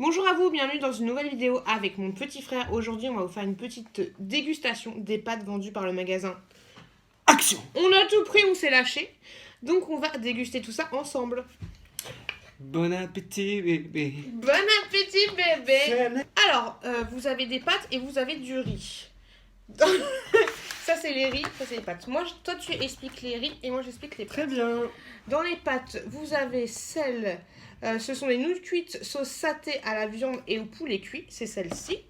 Bonjour à vous, bienvenue dans une nouvelle vidéo avec mon petit frère. Aujourd'hui, on va vous faire une petite dégustation des pâtes vendues par le magasin Action! On a tout pris, on s'est lâché. Donc on va déguster tout ça ensemble. Bon appétit, bébé. Bon appétit bébé. Alors, vous avez des pâtes et vous avez du riz. Ça c'est les riz, ça c'est les pâtes. Toi tu expliques les riz et moi j'explique les pâtes. Très bien. Dans les pâtes, vous avez celles, ce sont des nouilles cuites sauce saté à la viande et au poulet cuit, c'est celle-ci.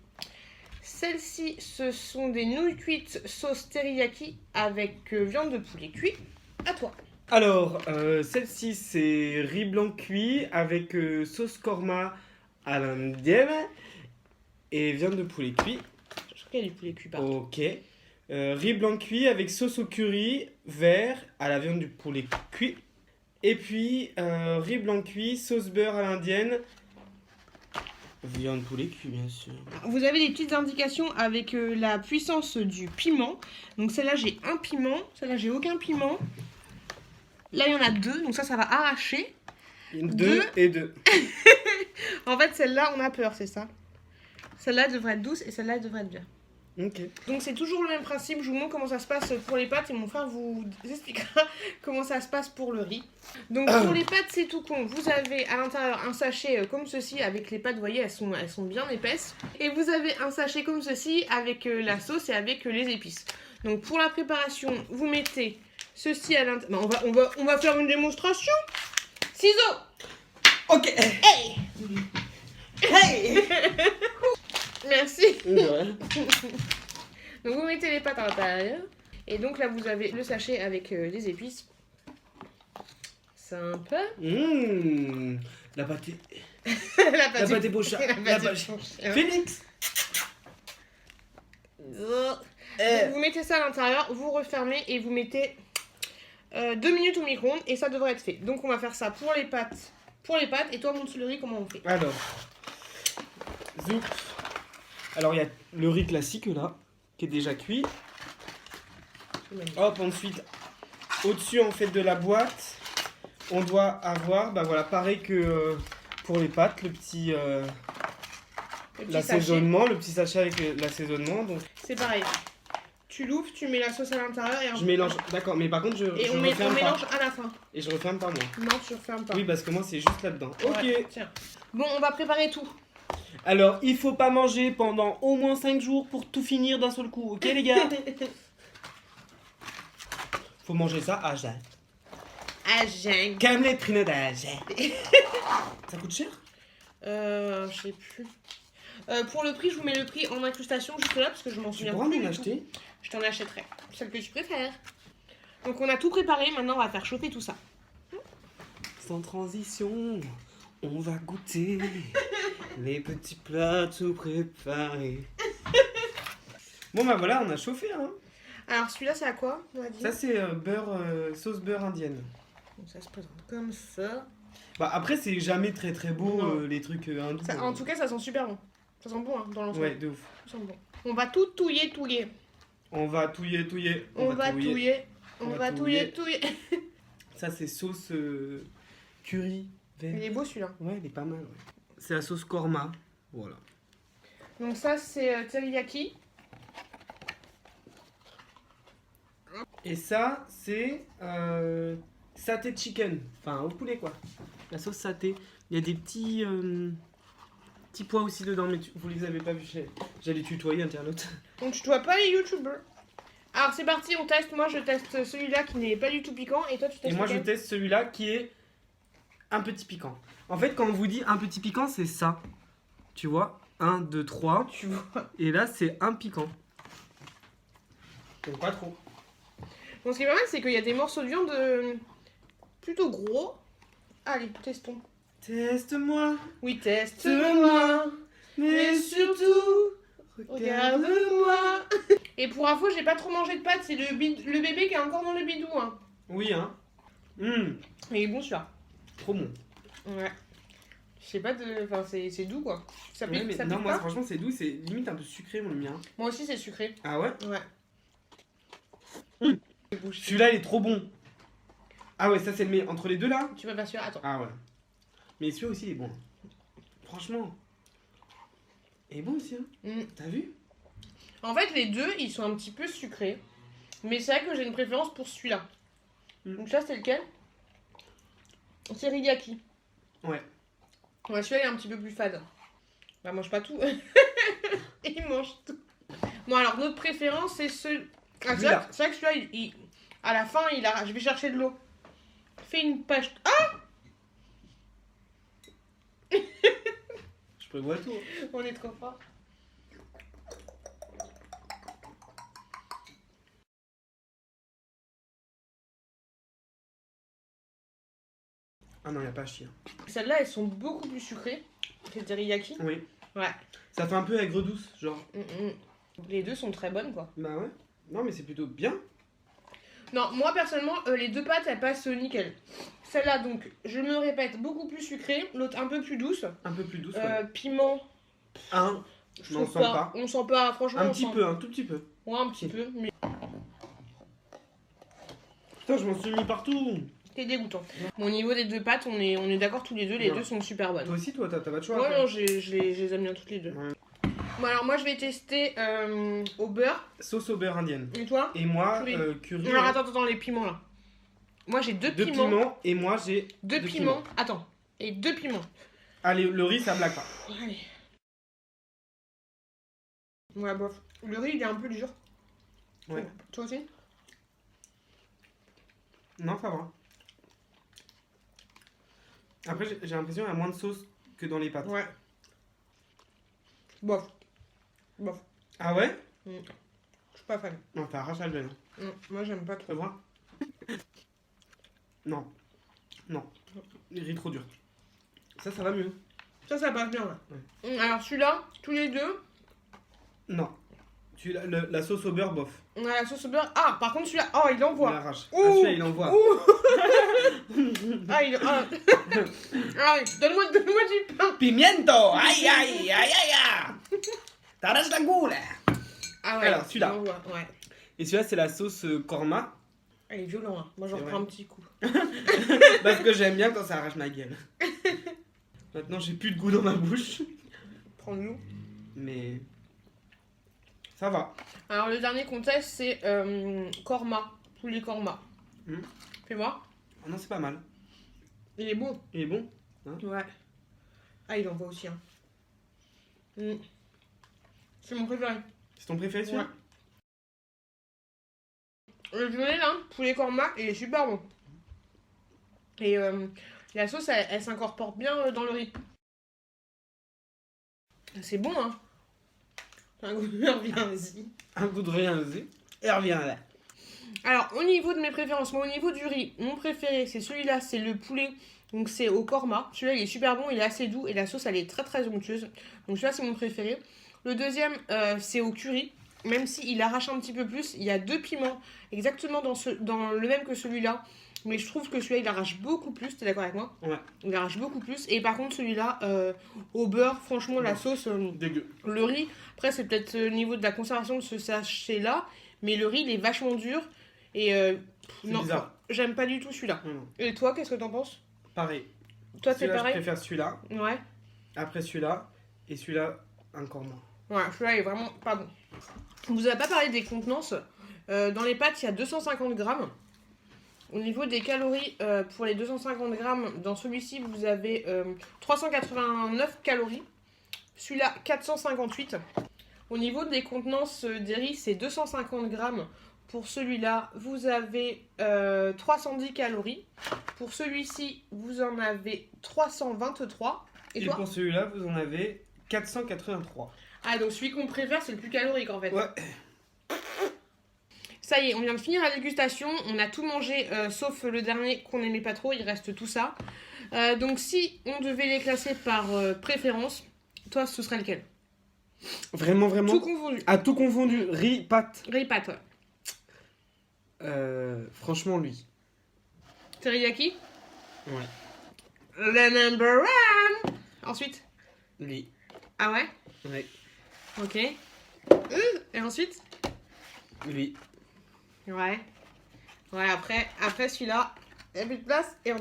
Celle-ci, ce sont des nouilles cuites sauce teriyaki avec viande de poulet cuit. À toi. Alors, celle-ci, c'est riz blanc cuit avec sauce korma à l'indienne et viande de poulet cuit. Je crois qu'il y a du poulet cuit partout. Ok. Riz blanc cuit avec sauce au curry vert à la viande du poulet cuit. Et puis, riz blanc cuit, sauce beurre à l'indienne. Viande poulet cuit, bien sûr. Vous avez des petites indications avec la puissance du piment. Donc celle-là, j'ai un piment. Celle-là, j'ai aucun piment. Là, il y en a deux. Donc ça va arracher. Deux et deux. En fait, celle-là, on a peur, c'est ça. Celle-là devrait être douce et celle-là devrait être bien. Ok. Donc c'est toujours le même principe, je vous montre comment ça se passe pour les pâtes et mon frère vous expliquera comment ça se passe pour le riz. Donc pour les pâtes c'est tout con, vous avez à l'intérieur un sachet comme ceci avec les pâtes, vous voyez elles sont bien épaisses. Et vous avez un sachet comme ceci avec la sauce et avec les épices. Donc pour la préparation, vous mettez ceci à l'intérieur. On va faire une démonstration. Ciseaux. Ok. Hey. Hey. Merci. Ouais. Donc vous mettez les pâtes à l'intérieur. Et donc là vous avez le sachet avec les épices. Sympa. La pâte est... La La pâte est beau chat. La pâte est... Phoenix. Donc, vous mettez ça à l'intérieur, vous refermez et vous mettez 2 minutes au micro-ondes et ça devrait être fait. Donc on va faire ça pour les pâtes. Et toi montre le riz comment on fait. Alors, zoup. Alors il y a le riz classique là, qui est déjà cuit. Hop, ensuite, au-dessus en fait de la boîte, on doit avoir, bah voilà, pareil que pour les pâtes, le petit l'assaisonnement, le petit sachet avec l'assaisonnement. Donc c'est pareil. Tu l'ouvres, tu mets la sauce à l'intérieur et je mélange. D'accord, mais par contre je on mélange à la fin. Et je referme pas moi. Non, tu refermes pas. Oui, parce que moi c'est juste là-dedans. Ok. Ouais, tiens. Bon, on va préparer tout. Alors, il faut pas manger pendant au moins 5 jours pour tout finir d'un seul coup, ok les gars? Faut manger ça à jeun. À jeun. Comme les trinades à jeun. Ça coûte cher? Je sais plus. Pour le prix, je vous mets le prix en incrustation juste là parce que je m'en Tu souviens pourras plus. m'en acheter? Je t'en achèterai. Celle que tu préfères. Donc on a tout préparé, maintenant on va faire chauffer tout ça. Sans transition, on va goûter les petits plats tout préparés. Bon bah voilà, on a chauffé hein. Alors celui-là c'est à quoi on va dire. Ça c'est sauce beurre indienne. Donc ça se présente comme ça. Bah après c'est jamais très très beau les trucs hindous. En tout cas ça sent super bon. Ça sent bon hein, dans l'ensemble. Ouais, de ouf. Ça sent bon. On va tout touiller. On va touiller. On va touiller. Ça c'est sauce curry vert. Il est beau celui-là. Ouais, il est pas mal. Ouais. C'est la sauce korma. Voilà. Donc ça c'est teriyaki. Et ça c'est saté chicken. Enfin au poulet quoi. La sauce saté. Il y a des petits pois aussi dedans, mais vous les avez pas vus. J'allais tutoyer internaute. Donc tu dois pas les youtubeurs. Alors c'est parti, on teste. Moi je teste celui-là qui n'est pas du tout piquant et toi tu testes. Et moi je lequel? teste celui-là qui est un petit piquant. En fait quand on vous dit un petit piquant c'est ça. Tu vois 1, 2, 3. Tu vois. Et là c'est un piquant. Donc pas trop. Bon, ce qui est pas mal, c'est qu'il y a des morceaux de viande plutôt gros. Allez, testons. Teste-moi. Oui, teste-moi. Mais surtout, Regarde-moi. Et pour info, j'ai pas trop mangé de pâtes. C'est le bébé qui est encore dans le bidou. Hein. Oui, hein. Il est bon celui-là. Trop bon. Ouais. Je sais pas de. Enfin, c'est doux quoi. Ça pique, Ouais, mais ça non, pique moi pas. franchement c'est doux, c'est limite un peu sucré mon mien. Moi aussi, c'est sucré. Ah ouais? Ouais. Celui-là il est trop bon. Ah ouais, ça c'est le meilleur. Entre les deux là? Tu peux pas celui-là. Attends. Ah ouais. Mais celui-là aussi il est bon. Franchement. Il est bon aussi, hein. T'as vu? En fait, les deux, ils sont un petit peu sucrés. Mais c'est vrai que j'ai une préférence pour celui-là. Donc ça, c'est lequel? C'est Teriyaki. Ouais. Ouais, celui-là, il est un petit peu plus fade. Bah, mange pas tout. Il mange tout. Bon, alors, notre préférence, c'est ce... Ah, c'est vrai que celui-là, à la fin, je vais chercher de l'eau. Fais une page... Ah! Je prévois tout. Hein. On est trop fort. Ah non, il a pas à chier. Celles-là, elles sont beaucoup plus sucrées que les teriyaki. Oui. Ouais. Ça fait un peu aigre douce, genre. Les deux sont très bonnes, quoi. Bah ouais. Non, mais c'est plutôt bien. Non, moi, personnellement, les deux pâtes, elles passent nickel. Celle-là, donc, je me répète, beaucoup plus sucrée. L'autre, un peu plus douce. Un peu plus douce, ouais. Piment. Je n'en sens pas. On sent pas, franchement. Un petit peu, un tout petit peu. Ouais, un petit peu, mais... Putain, je m'en suis mis partout. C'est dégoûtant. Bon, au niveau des deux pâtes, on est d'accord tous les deux, les deux sont super bonnes. Toi aussi, toi, t'as pas de choix. Ouais, non, je les aime bien toutes les deux. Ouais. Bon, alors moi, je vais tester au beurre. Sauce au beurre indienne. Et toi? Et moi, curry. curry. Alors, attends, les piments, là. Moi, j'ai deux Deux piments. piments, et moi, j'ai Deux piments. Attends. Et deux piments. Allez, le riz, ça blague pas. Allez. Ouais, bof. Le riz, il est un peu dur. Ouais. Toi aussi? Non, ça va. Après, j'ai l'impression qu'il y a moins de sauce que dans les pâtes. Ouais. Bof. Bof. Ah ouais? Je suis pas fan. Non, t'as arraché le venin. Moi, j'aime pas Tu trop. veux voir? Non. Non. Le riz trop dur. Ça va mieux. Ça passe bien, là. Ouais. Alors, celui-là, tous les deux. Non. La sauce au beurre, bof. On a la sauce au beurre. Ah, par contre, celui-là, oh, il Il envoie. arrache. Ouh. Ah, celui-là, il envoie. Ah, ah. Ah, oui, donne-moi du pain. Pimiento! Aïe, aïe, aïe, aïe! T'arraches la goule! Ah ouais, alors, celui-là. il envoie, ouais. Et celui-là, c'est la sauce korma. Elle est violente, hein. Moi, j'en C'est reprends vrai. un petit coup. Parce que j'aime bien quand ça arrache ma gueule. Maintenant, j'ai plus de goût dans ma bouche. Prends-nous. Mais ça va. Alors, le dernier qu'on teste, c'est korma. Poulet korma. Fais voir. Oh non, c'est pas mal. Il est bon. Il est bon? Ouais. Ah, il envoie aussi, hein. C'est mon préféré. C'est ton préféré, celui-là? Ouais. Le violet, là, poulet korma, il est super bon. Et la sauce, elle s'incorpore bien dans le riz. C'est bon, hein. Un goût de revient, vas-y. Un goût de rien aussi. Et reviens là. Alors, au niveau de mes préférences, moi, au niveau du riz, mon préféré, c'est celui-là, c'est le poulet. Donc, c'est au korma. Celui-là, il est super bon, il est assez doux et la sauce, elle est très, très onctueuse. Donc, celui-là, c'est mon préféré. Le deuxième, c'est au curry. Même s'il arrache un petit peu plus, il y a deux piments exactement dans le même que celui-là. Mais je trouve que celui-là, il arrache beaucoup plus. T'es d'accord avec moi? Ouais. Il arrache beaucoup plus. Et par contre, celui-là, au beurre, franchement, la sauce... Dégueu. Le riz, après, c'est peut-être au niveau de la conservation de ce sachet-là. Mais le riz, il est vachement dur. Et C'est bizarre. J'aime pas du tout celui-là. Et toi, qu'est-ce que t'en penses? Pareil. Toi, c'est Celui-là, pareil? je préfère celui-là. Ouais. Après celui-là. Et celui-là, un korma. Ouais, celui-là, il est vraiment pas bon. On vous a pas parlé des contenances. Dans les pâtes, il y a 250 grammes. Au niveau des calories, pour les 250 grammes, dans celui-ci, vous avez 389 calories. Celui-là, 458. Au niveau des contenances des riz, c'est 250 grammes. Pour celui-là, vous avez 310 calories. Pour celui-ci, vous en avez 323. Et toi? pour celui-là, vous en avez 483. Ah, donc celui qu'on préfère, c'est le plus calorique en fait. Ouais. Ça y est, on vient de finir la dégustation. On a tout mangé, sauf le dernier qu'on n'aimait pas trop. Il reste tout ça. Donc si on devait les classer par préférence, toi, ce serait lequel? Vraiment, vraiment. Tout confondu. Ah, tout confondu. Riz, pâte. Riz pâte, ouais. Franchement, lui. Teriyaki? Ouais. Le number one. Ensuite? Lui. Ah ouais? Ouais. Ok. Et ensuite? Lui. Ouais. Ouais, après celui-là, il n'y a plus de place et on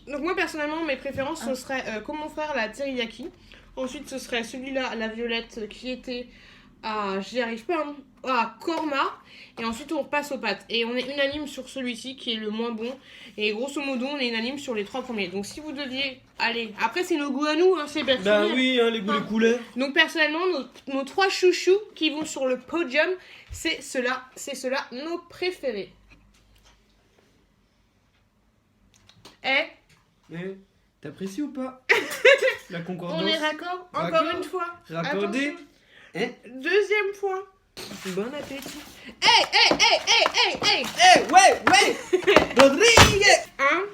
Donc moi personnellement mes préférences ce serait comme mon frère la teriyaki. Ensuite ce serait celui-là, la violette qui était à, j'y arrive pas, hein, à korma. Et ensuite on repasse aux pâtes. Et on est unanime sur celui-ci qui est le moins bon. Et grosso modo on est unanime sur les 3 premiers. Donc si vous deviez aller, après c'est nos goûts à nous, hein, c'est personnel. Bah oui, hein, les goûts, les couleurs. Donc personnellement nos 3 chouchous qui vont sur le podium, c'est ceux-là nos préférés. Mais t'apprécies ou pas la concordance? On est raccord encore Raccord. une fois. Raccordé. Attention. Deuxième fois. Bon appétit. Hey. Ouais. Rodrigue. Hein?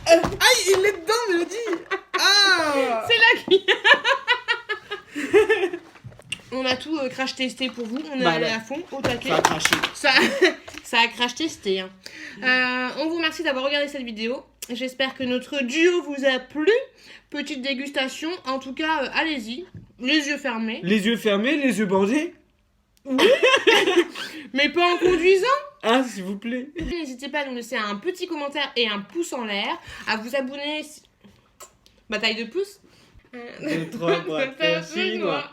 Aïe, il est dedans, Mélodie. Ah. C'est là qu'il On a tout crash testé pour vous. On est allé à fond, au taquet. Ça a craché. Ça a crash testé. Hein. On vous remercie d'avoir regardé cette vidéo. J'espère que notre duo vous a plu. Petite dégustation. En tout cas, allez-y. Les yeux fermés. Les yeux fermés, les yeux bandés. Mais pas en conduisant. Ah, s'il vous plaît. N'hésitez pas à nous laisser un petit commentaire et un pouce en l'air. À vous abonner. Bataille de pouces. 2, 3, pour faire chinois.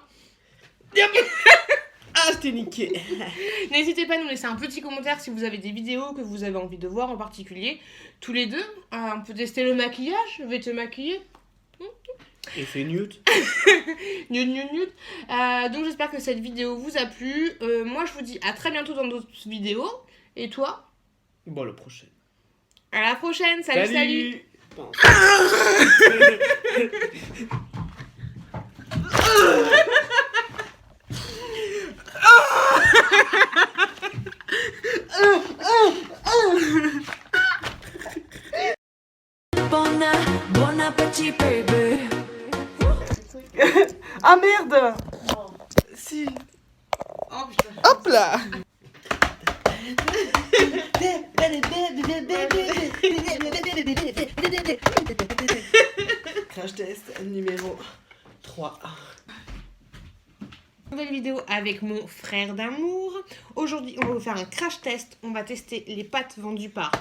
Ah, je t'ai niqué. N'hésitez pas à nous laisser un petit commentaire si vous avez des vidéos que vous avez envie de voir en particulier. Tous les deux, on peut tester le maquillage. Je vais te maquiller. Et c'est Newt. Newt. Donc j'espère que cette vidéo vous a plu. Moi je vous dis à très bientôt dans d'autres vidéos. Et toi? Bon, le prochain. À la prochaine. Salut. Bon appétit, bébé. Ah merde. Si. Oh putain. Hop là. Crash test numéro 3. Nouvelle vidéo avec mon frère d'amour. Aujourd'hui, on va vous faire un crash test. On va tester les pâtes vendues par...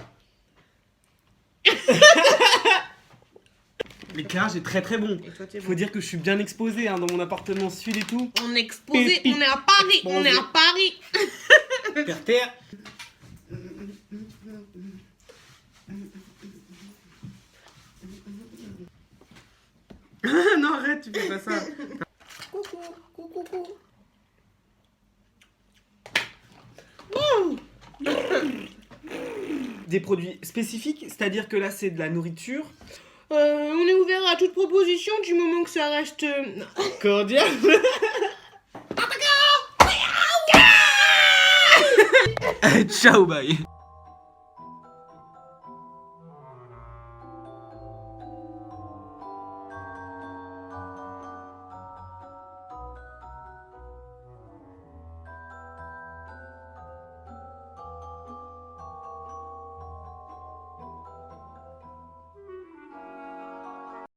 L'éclairage est très très bon. Et toi, t'es Faut bon. dire que je suis bien exposé hein, dans mon appartement sud et tout. On est exposé, Pépite. on est à Paris, on est à Paris. Per terre. Non, arrête, tu fais pas ça. Coucou. Des produits spécifiques, c'est-à-dire que là c'est de la nourriture. On est ouvert à toute proposition du moment que ça reste... Cordial. Ciao, bye.